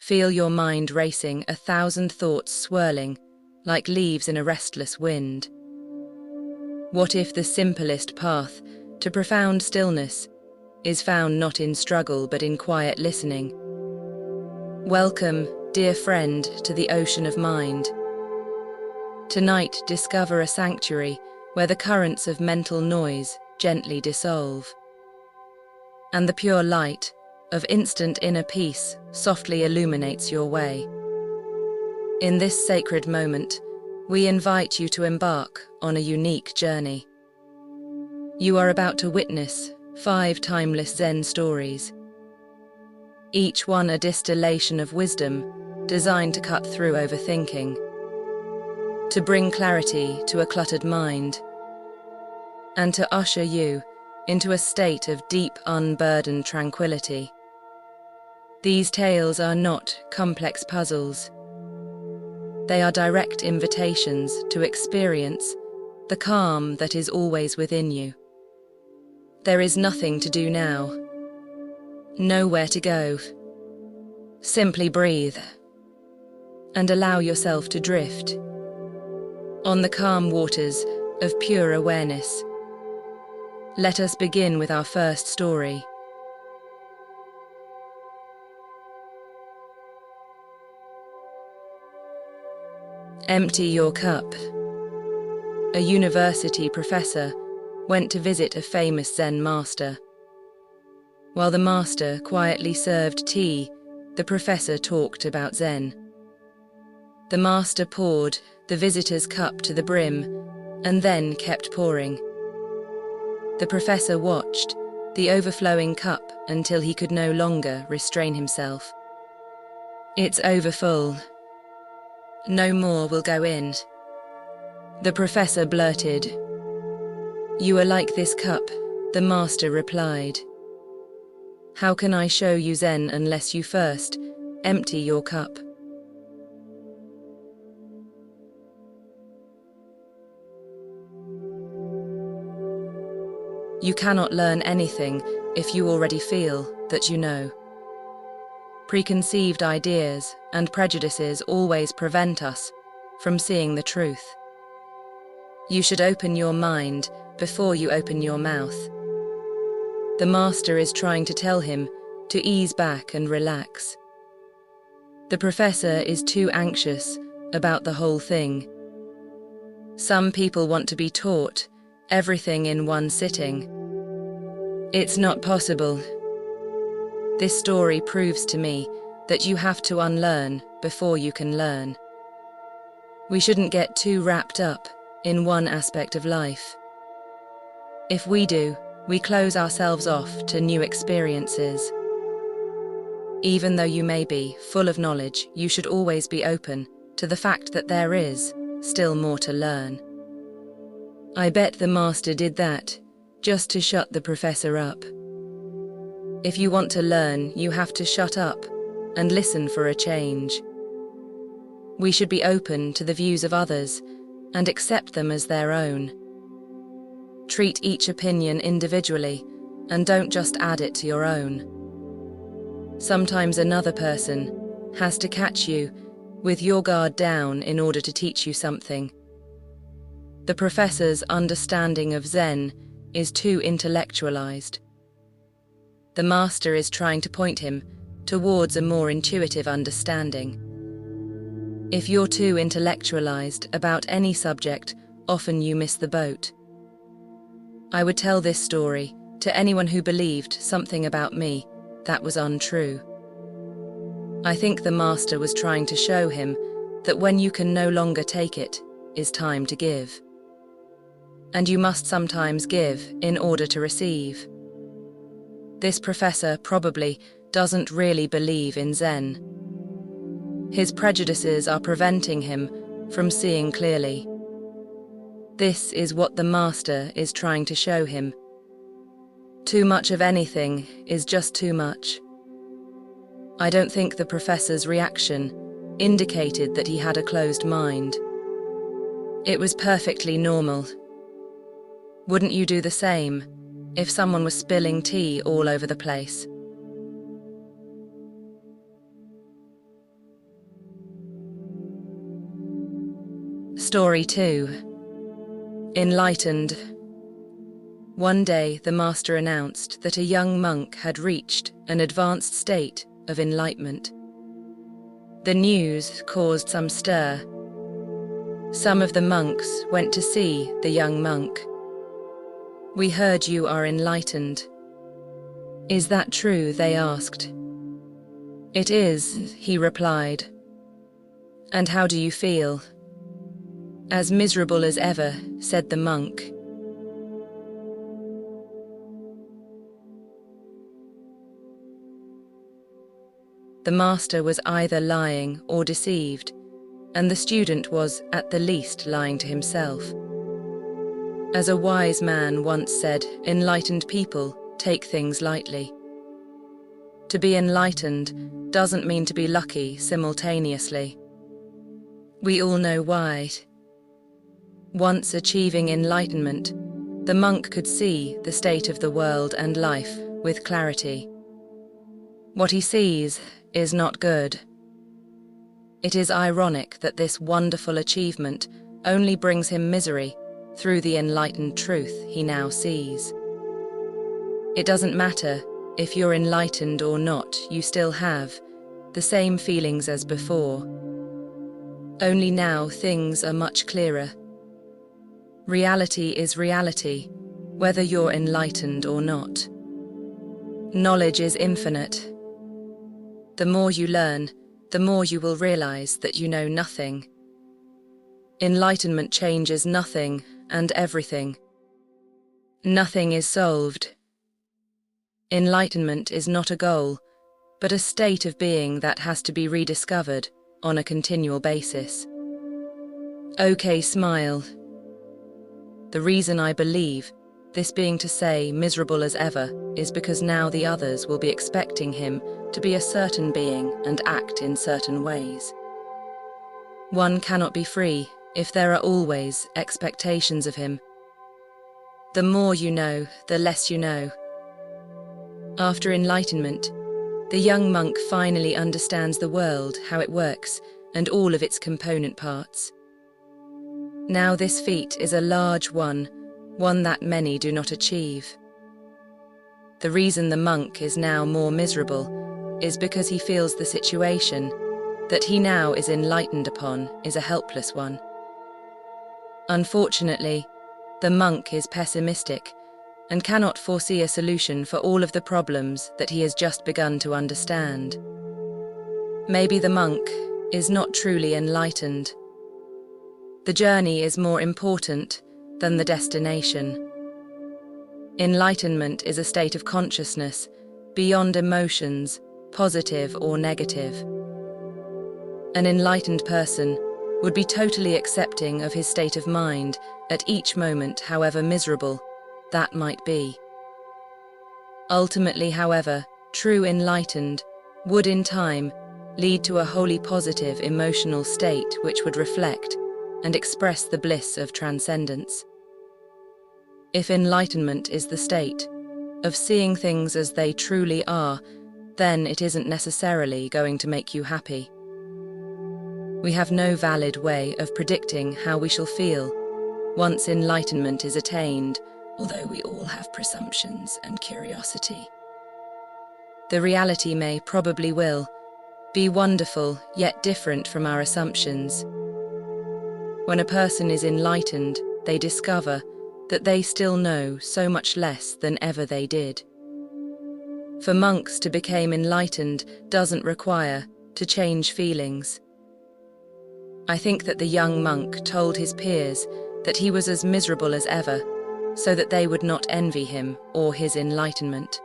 Feel your mind racing, 1,000 thoughts swirling, like leaves in a restless wind. What if the simplest path to profound stillness is found not in struggle but in quiet listening? Welcome, dear friend, to the ocean of mind. Tonight, discover a sanctuary where the currents of mental noise gently dissolve, and the pure light of instant inner peace softly illuminates your way. In this sacred moment, we invite you to embark on a unique journey. You are about to witness 5 timeless Zen stories, each one a distillation of wisdom designed to cut through overthinking, to bring clarity to a cluttered mind, and to usher you into a state of deep, unburdened tranquility. These tales are not complex puzzles. They are direct invitations to experience the calm that is always within you. There is nothing to do now, nowhere to go. Simply breathe and allow yourself to drift on the calm waters of pure awareness. Let us begin with our first story. Empty your cup. A university professor went to visit a famous Zen master. While the master quietly served tea, the professor talked about Zen. The master poured the visitor's cup to the brim and then kept pouring. The professor watched the overflowing cup until he could no longer restrain himself. "It's overfull. No more will go in," the professor blurted. "You are like this cup," the master replied. "How can I show you Zen unless you first empty your cup?" You cannot learn anything if you already feel that you know. Preconceived ideas and prejudices always prevent us from seeing the truth. You should open your mind before you open your mouth. The master is trying to tell him to ease back and relax. The professor is too anxious about the whole thing. Some people want to be taught everything in one sitting. It's not possible. This story proves to me that you have to unlearn before you can learn. We shouldn't get too wrapped up in one aspect of life. If we do, we close ourselves off to new experiences. Even though you may be full of knowledge, you should always be open to the fact that there is still more to learn. I bet the master did that just to shut the professor up. If you want to learn, you have to shut up and listen for a change. We should be open to the views of others and accept them as their own. Treat each opinion individually and don't just add it to your own. Sometimes another person has to catch you with your guard down in order to teach you something. The professor's understanding of Zen is too intellectualized. The master is trying to point him towards a more intuitive understanding. If you're too intellectualized about any subject, often you miss the boat. I would tell this story to anyone who believed something about me that was untrue. I think the master was trying to show him that when you can no longer take it, is time to give. And you must sometimes give in order to receive. This professor probably doesn't really believe in Zen. His prejudices are preventing him from seeing clearly. This is what the master is trying to show him. Too much of anything is just too much. I don't think the professor's reaction indicated that he had a closed mind. It was perfectly normal. Wouldn't you do the same if someone was spilling tea all over the place? Story 2. Enlightened. One day the master announced that a young monk had reached an advanced state of enlightenment. The news caused some stir. Some of the monks went to see the young monk. "We heard you are enlightened." "Is that true?" they asked. "It is," he replied. "And how do you feel?" "As miserable as ever," said the monk. The master was either lying or deceived, and the student was, at the least, lying to himself. As a wise man once said, enlightened people take things lightly. To be enlightened doesn't mean to be lucky simultaneously. We all know why. Once achieving enlightenment, the monk could see the state of the world and life with clarity. What he sees is not good. It is ironic that this wonderful achievement only brings him misery through the enlightened truth he now sees. It doesn't matter if you're enlightened or not, you still have the same feelings as before. Only now things are much clearer. Reality is reality, whether you're enlightened or not. Knowledge is infinite. The more you learn, the more you will realize that you know nothing. Enlightenment changes nothing and everything. Nothing is solved. Enlightenment is not a goal, but a state of being that has to be rediscovered on a continual basis. Okay, smile. The reason I believe, this being to say miserable as ever, is because now the others will be expecting him to be a certain being and act in certain ways. One cannot be free if there are always expectations of him. The more you know, the less you know. After enlightenment, the young monk finally understands the world, how it works, and all of its component parts. Now this feat is a large one that many do not achieve. The reason the monk is now more miserable is because he feels the situation that he now is enlightened upon is a helpless one. Unfortunately, the monk is pessimistic and cannot foresee a solution for all of the problems that he has just begun to understand. Maybe the monk is not truly enlightened. The journey is more important than the destination. Enlightenment is a state of consciousness beyond emotions, positive or negative. An enlightened person would be totally accepting of his state of mind at each moment, however miserable that might be. Ultimately, however, true enlightened would in time lead to a wholly positive emotional state which would reflect and express the bliss of transcendence. If enlightenment is the state of seeing things as they truly are, then it isn't necessarily going to make you happy. We have no valid way of predicting how we shall feel once enlightenment is attained, although we all have presumptions and curiosity. The reality may, probably will, be wonderful yet different from our assumptions. When a person is enlightened, they discover that they still know so much less than ever they did. For monks to become enlightened doesn't require to change feelings. I think that the young monk told his peers that he was as miserable as ever, so that they would not envy him or his enlightenment.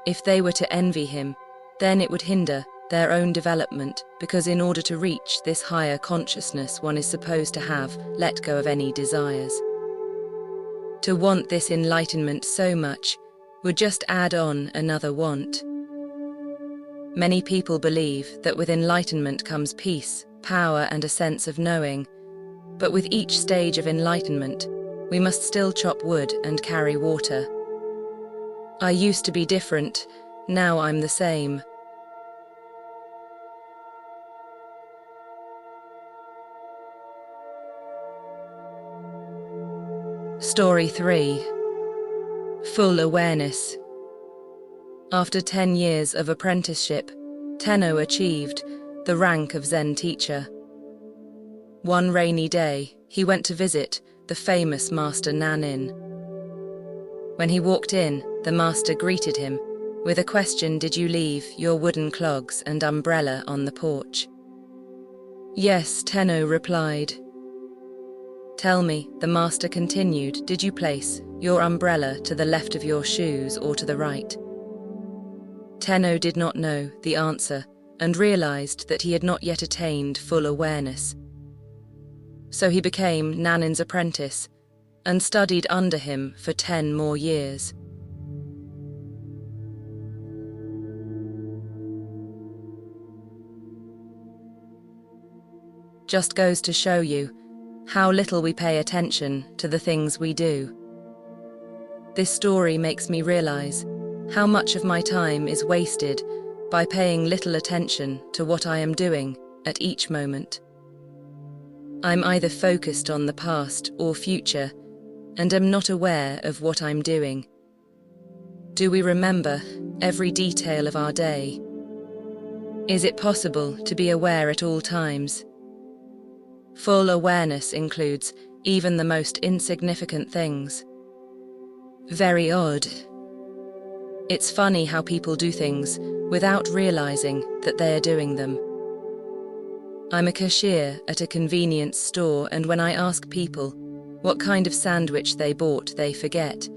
If they were to envy him, then it would hinder their own development, because in order to reach this higher consciousness, one is supposed to have let go of any desires. To want this enlightenment so much would just add on another want. Many people believe that with enlightenment comes peace, power, and a sense of knowing, but with each stage of enlightenment, we must still chop wood and carry water. I used to be different, now I'm the same. Story 3. Full awareness. After 10 years of apprenticeship, Tenno achieved the rank of Zen teacher. One rainy day, he went to visit the famous master Nanin. When he walked in, the master greeted him with a question: "Did you leave your wooden clogs and umbrella on the porch?" "Yes," Tenno replied. "Tell me," the master continued, "did you place your umbrella to the left of your shoes or to the right?" Tenno did not know the answer and realized that he had not yet attained full awareness. So he became Nanin's apprentice and studied under him for 10 more years. Just goes to show you how little we pay attention to the things we do. This story makes me realize how much of my time is wasted by paying little attention to what I am doing at each moment. I'm either focused on the past or future and am not aware of what I'm doing. Do we remember every detail of our day? Is it possible to be aware at all times? Full awareness includes even the most insignificant things. Very odd. It's funny how people do things without realizing that they are doing them. I'm a cashier at a convenience store, and when I ask people what kind of sandwich they bought, they forget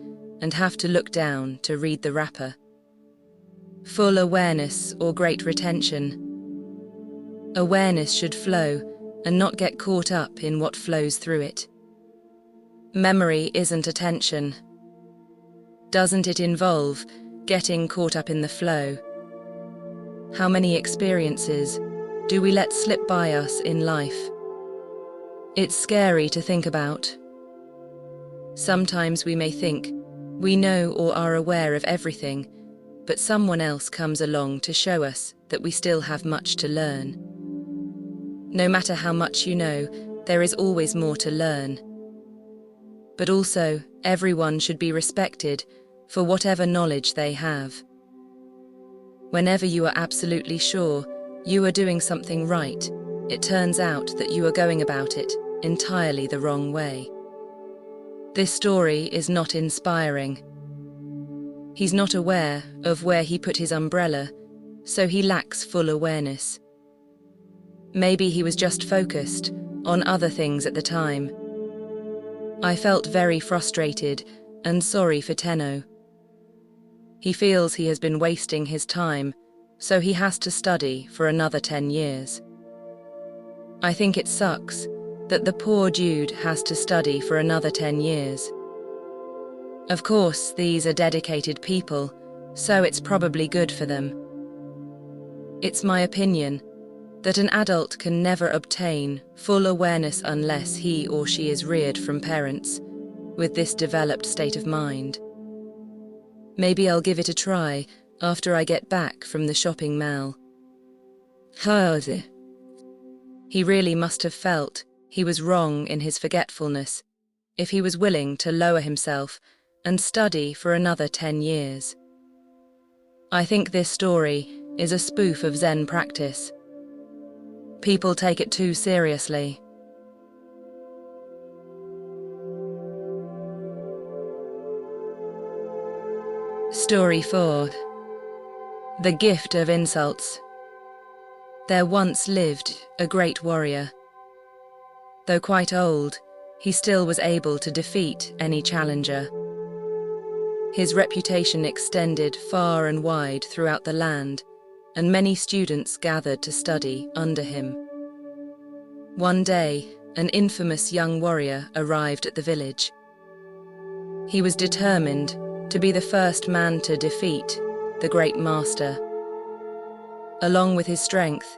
and have to look down to read the wrapper. Full awareness or great retention. Awareness should flow and not get caught up in what flows through it. Memory isn't attention. Doesn't it involve getting caught up in the flow? How many experiences do we let slip by us in life? It's scary to think about. Sometimes we may think we know or are aware of everything, but someone else comes along to show us that we still have much to learn. No matter how much you know, there is always more to learn. But also, everyone should be respected for whatever knowledge they have. Whenever you are absolutely sure you are doing something right, it turns out that you are going about it entirely the wrong way. This story is not inspiring. He's not aware of where he put his umbrella, so he lacks full awareness. Maybe he was just focused on other things at the time. I felt very frustrated and sorry for Tenno. He feels he has been wasting his time, so he has to study for another 10 years. I think it sucks that the poor dude has to study for another 10 years. Of course, these are dedicated people, so it's probably good for them. It's my opinion that an adult can never obtain full awareness unless he or she is reared from parents with this developed state of mind. Maybe I'll give it a try after I get back from the shopping mall. He really must have felt he was wrong in his forgetfulness if he was willing to lower himself and study for another 10 years. I think this story is a spoof of Zen practice. People take it too seriously. Story 4. The Gift of Insults. There once lived a great warrior. Though quite old, he still was able to defeat any challenger. His reputation extended far and wide throughout the land, and many students gathered to study under him. One day, an infamous young warrior arrived at the village. He was determined to be the first man to defeat the great master. Along with his strength,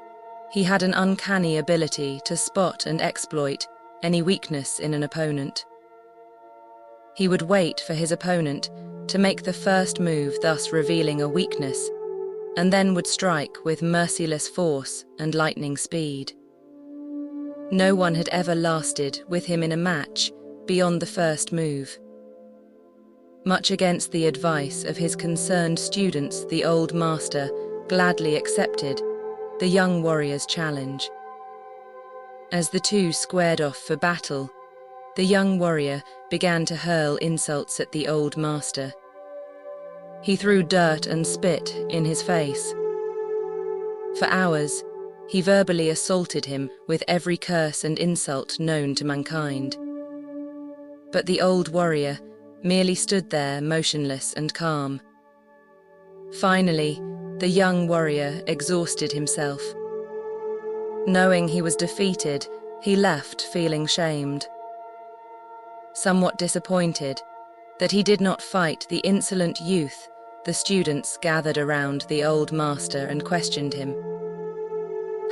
he had an uncanny ability to spot and exploit any weakness in an opponent. He would wait for his opponent to make the first move, thus revealing a weakness, and then would strike with merciless force and lightning speed. No one had ever lasted with him in a match beyond the first move. Much against the advice of his concerned students, the old master gladly accepted the young warrior's challenge. As the two squared off for battle, the young warrior began to hurl insults at the old master. He threw dirt and spit in his face. For hours, he verbally assaulted him with every curse and insult known to mankind. But the old warrior merely stood there motionless and calm. Finally, the young warrior exhausted himself. Knowing he was defeated, he left feeling shamed. Somewhat disappointed that he did not fight the insolent youth, the students gathered around the old master and questioned him.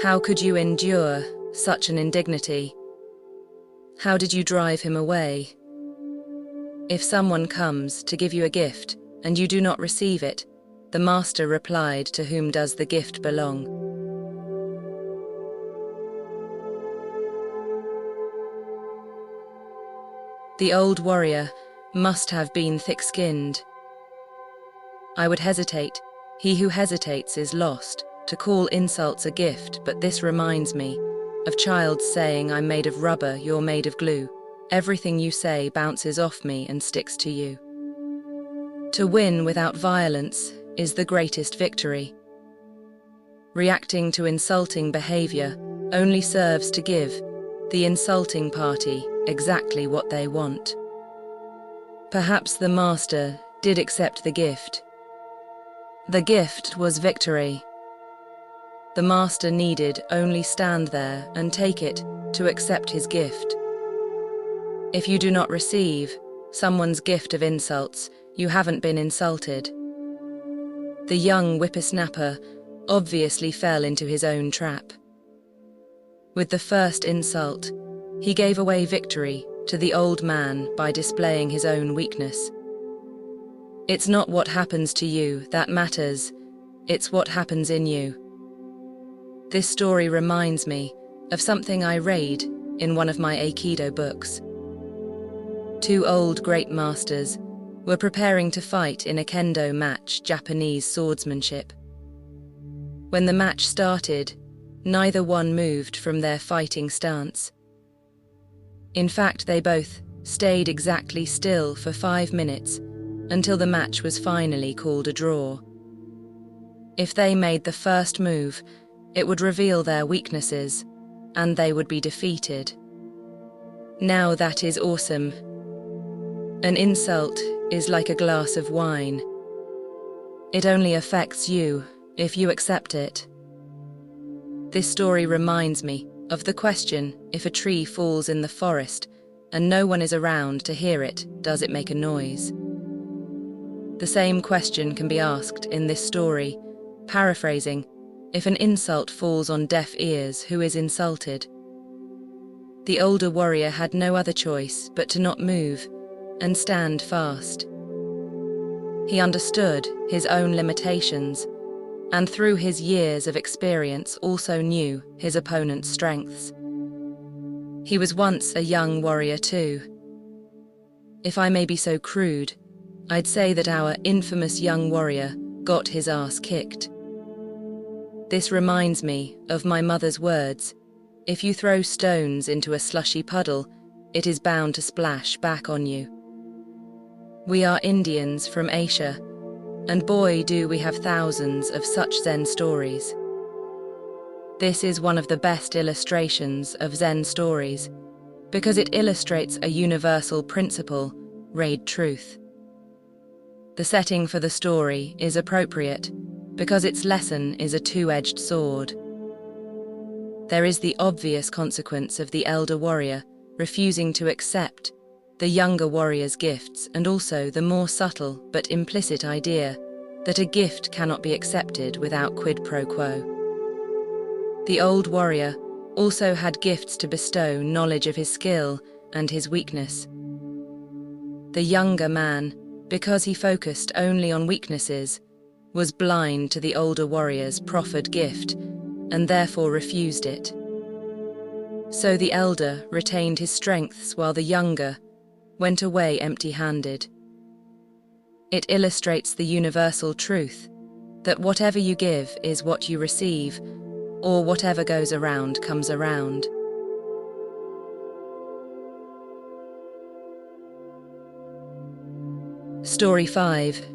How could you endure such an indignity? How did you drive him away? If someone comes to give you a gift and you do not receive it, the master replied, to whom does the gift belong? The old warrior must have been thick-skinned. I would hesitate, he who hesitates is lost, to call insults a gift, but this reminds me of child's saying, I'm made of rubber, you're made of glue. Everything you say bounces off me and sticks to you. To win without violence is the greatest victory. Reacting to insulting behavior only serves to give the insulting party exactly what they want. Perhaps the master did accept the gift. The gift was victory. The master needed only stand there and take it to accept his gift. If you do not receive someone's gift of insults, you haven't been insulted. The young whippersnapper obviously fell into his own trap. With the first insult, he gave away victory to the old man by displaying his own weakness. It's not what happens to you that matters, it's what happens in you. This story reminds me of something I read in one of my Aikido books. Two old great masters were preparing to fight in a kendo match, Japanese swordsmanship. When the match started, neither one moved from their fighting stance. In fact, they both stayed exactly still for 5 minutes until the match was finally called a draw. If they made the first move, it would reveal their weaknesses, and they would be defeated. Now that is awesome. An insult is like a glass of wine. It only affects you if you accept it. This story reminds me of the question, if a tree falls in the forest and no one is around to hear it, does it make a noise? The same question can be asked in this story, paraphrasing, if an insult falls on deaf ears, who is insulted? The older warrior had no other choice but to not move and stand fast. He understood his own limitations, and through his years of experience also knew his opponent's strengths. He was once a young warrior too. If I may be so crude, I'd say that our infamous young warrior got his ass kicked. This reminds me of my mother's words, if you throw stones into a slushy puddle, it is bound to splash back on you. We are Indians from Asia, and boy do we have thousands of such Zen stories. This is one of the best illustrations of Zen stories, because it illustrates a universal principle, raid truth. The setting for the story is appropriate, because its lesson is a two-edged sword. There is the obvious consequence of the elder warrior refusing to accept the younger warrior's gifts, and also the more subtle but implicit idea that a gift cannot be accepted without quid pro quo. The old warrior also had gifts to bestow, knowledge of his skill and his weakness. The younger man, because he focused only on weaknesses, was blind to the older warrior's proffered gift and therefore refused it. So the elder retained his strengths while the younger went away empty-handed. It illustrates the universal truth that whatever you give is what you receive, or whatever goes around comes around. Story 5.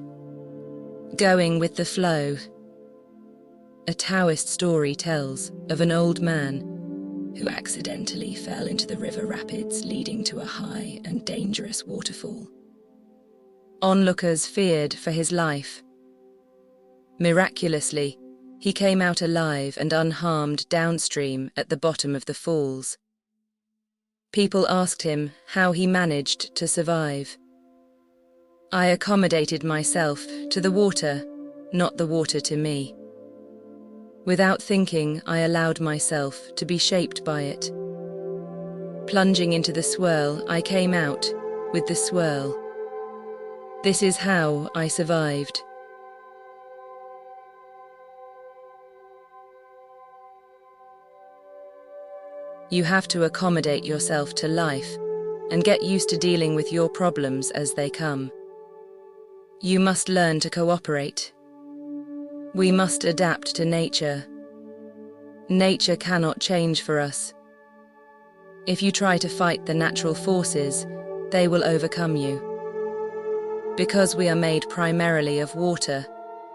Going with the flow. A Taoist story tells of an old man who accidentally fell into the river rapids leading to a high and dangerous waterfall. Onlookers feared for his life. Miraculously, he came out alive and unharmed downstream at the bottom of the falls. People asked him how he managed to survive. "I accommodated myself to the water, not the water to me. Without thinking, I allowed myself to be shaped by it. Plunging into the swirl, I came out with the swirl. This is how I survived." You have to accommodate yourself to life and get used to dealing with your problems as they come. You must learn to cooperate. We must adapt to nature. Nature cannot change for us. If you try to fight the natural forces, they will overcome you. Because we are made primarily of water,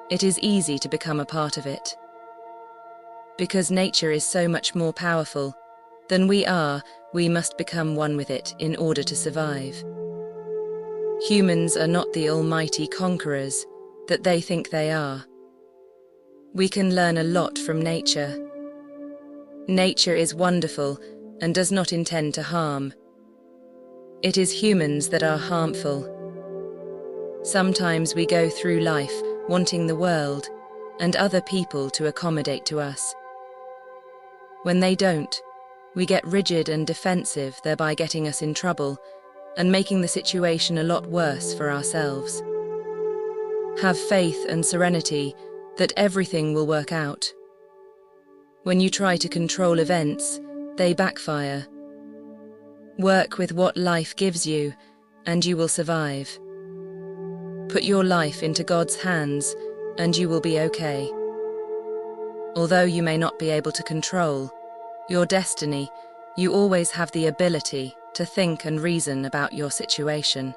it is easy to become a part of it. Because nature is so much more powerful than we are, we must become one with it in order to survive. Humans are not the almighty conquerors that they think they are. We can learn a lot from nature. Nature is wonderful and does not intend to harm. It is humans that are harmful. Sometimes we go through life wanting the world and other people to accommodate to us. When they don't, we get rigid and defensive, thereby getting us in trouble and making the situation a lot worse for ourselves. Have faith and serenity that everything will work out. When you try to control events, they backfire. Work with what life gives you, and you will survive. Put your life into God's hands, and you will be okay. Although you may not be able to control your destiny, you always have the ability to think and reason about your situation.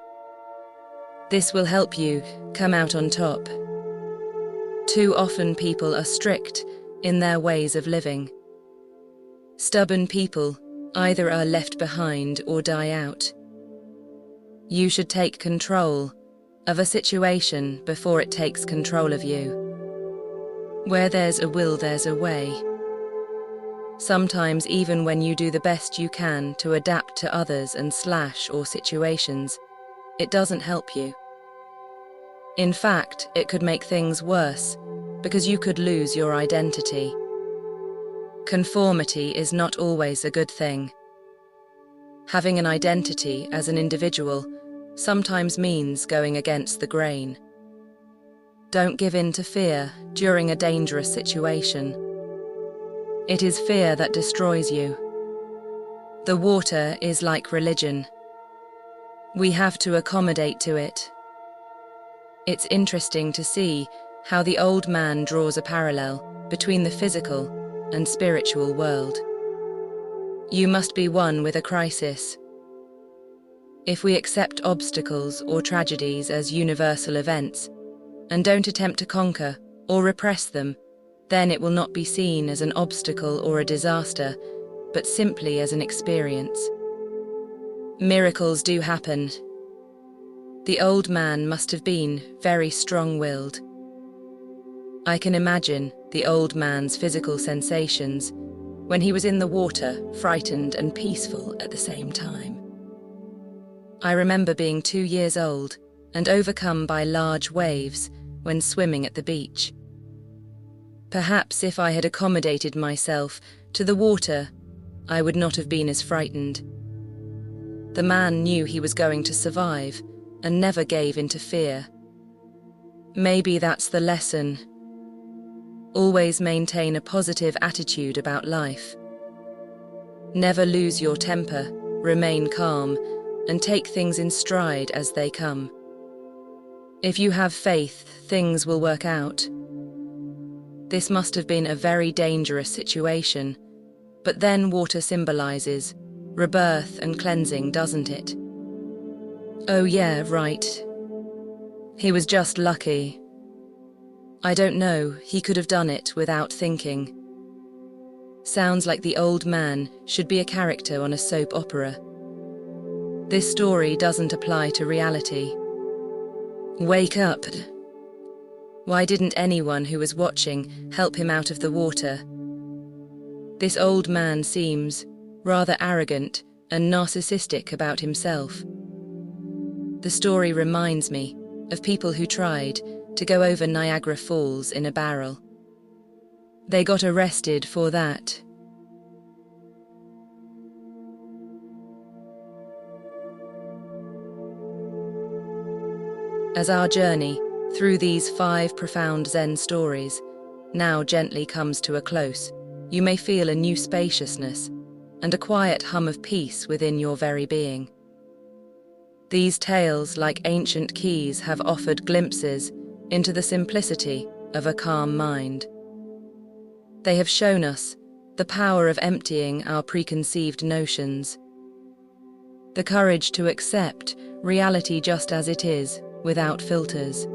This will help you come out on top. Too often people are strict in their ways of living. Stubborn people either are left behind or die out. You should take control of a situation before it takes control of you. Where there's a will, there's a way. Sometimes even when you do the best you can to adapt to others and or situations, it doesn't help you. In fact, it could make things worse because you could lose your identity. Conformity is not always a good thing. Having an identity as an individual sometimes means going against the grain. Don't give in to fear during a dangerous situation. It is fear that destroys you. The water is like religion. We have to accommodate to it. It's interesting to see how the old man draws a parallel between the physical and spiritual world. You must be one with a crisis. If we accept obstacles or tragedies as universal events and don't attempt to conquer or repress them, then it will not be seen as an obstacle or a disaster, but simply as an experience. Miracles do happen. The old man must have been very strong-willed. I can imagine the old man's physical sensations when he was in the water, frightened and peaceful at the same time. I remember being 2 years old and overcome by large waves when swimming at the beach. Perhaps if I had accommodated myself to the water, I would not have been as frightened. The man knew he was going to survive and never gave in to fear. Maybe that's the lesson. Always maintain a positive attitude about life. Never lose your temper, remain calm, and take things in stride as they come. If you have faith, things will work out. This must have been a very dangerous situation, but then water symbolizes rebirth and cleansing, doesn't it? Oh yeah, right. He was just lucky. I don't know, he could have done it without thinking. Sounds like the old man should be a character on a soap opera. This story doesn't apply to reality. Wake up! Why didn't anyone who was watching help him out of the water? This old man seems rather arrogant and narcissistic about himself. The story reminds me of people who tried to go over Niagara Falls in a barrel. They got arrested for that. As our journey through these 5 profound Zen stories now gently comes to a close, you may feel a new spaciousness and a quiet hum of peace within your very being. These tales, like ancient keys, have offered glimpses into the simplicity of a calm mind. They have shown us the power of emptying our preconceived notions, the courage to accept reality just as it is, without filters,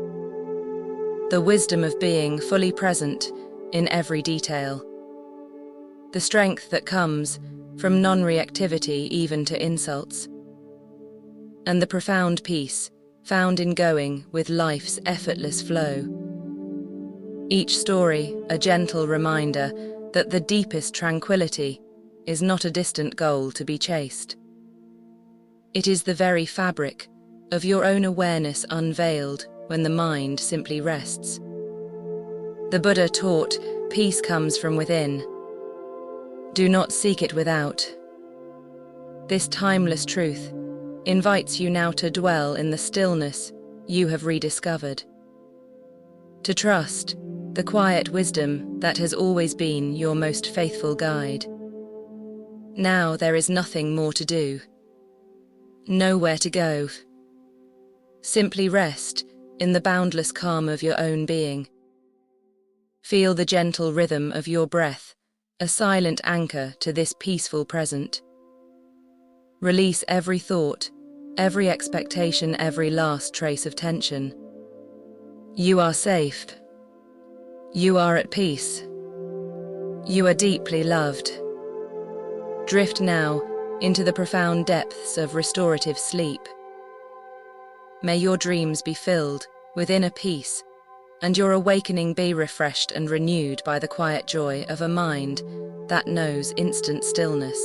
the wisdom of being fully present in every detail, the strength that comes from non-reactivity even to insults, and the profound peace found in going with life's effortless flow. Each story a gentle reminder that the deepest tranquility is not a distant goal to be chased. It is the very fabric of your own awareness unveiled when the mind simply rests. The Buddha taught peace comes from within. Do not seek it without. This timeless truth invites you now to dwell in the stillness you have rediscovered, to trust the quiet wisdom that has always been your most faithful guide. Now there is nothing more to do, nowhere to go. Simply rest in the boundless calm of your own being. Feel the gentle rhythm of your breath, a silent anchor to this peaceful present. Release every thought, every expectation, every last trace of tension. You are safe. You are at peace. You are deeply loved. Drift now into the profound depths of restorative sleep. May your dreams be filled with inner peace, and your awakening be refreshed and renewed by the quiet joy of a mind that knows instant stillness.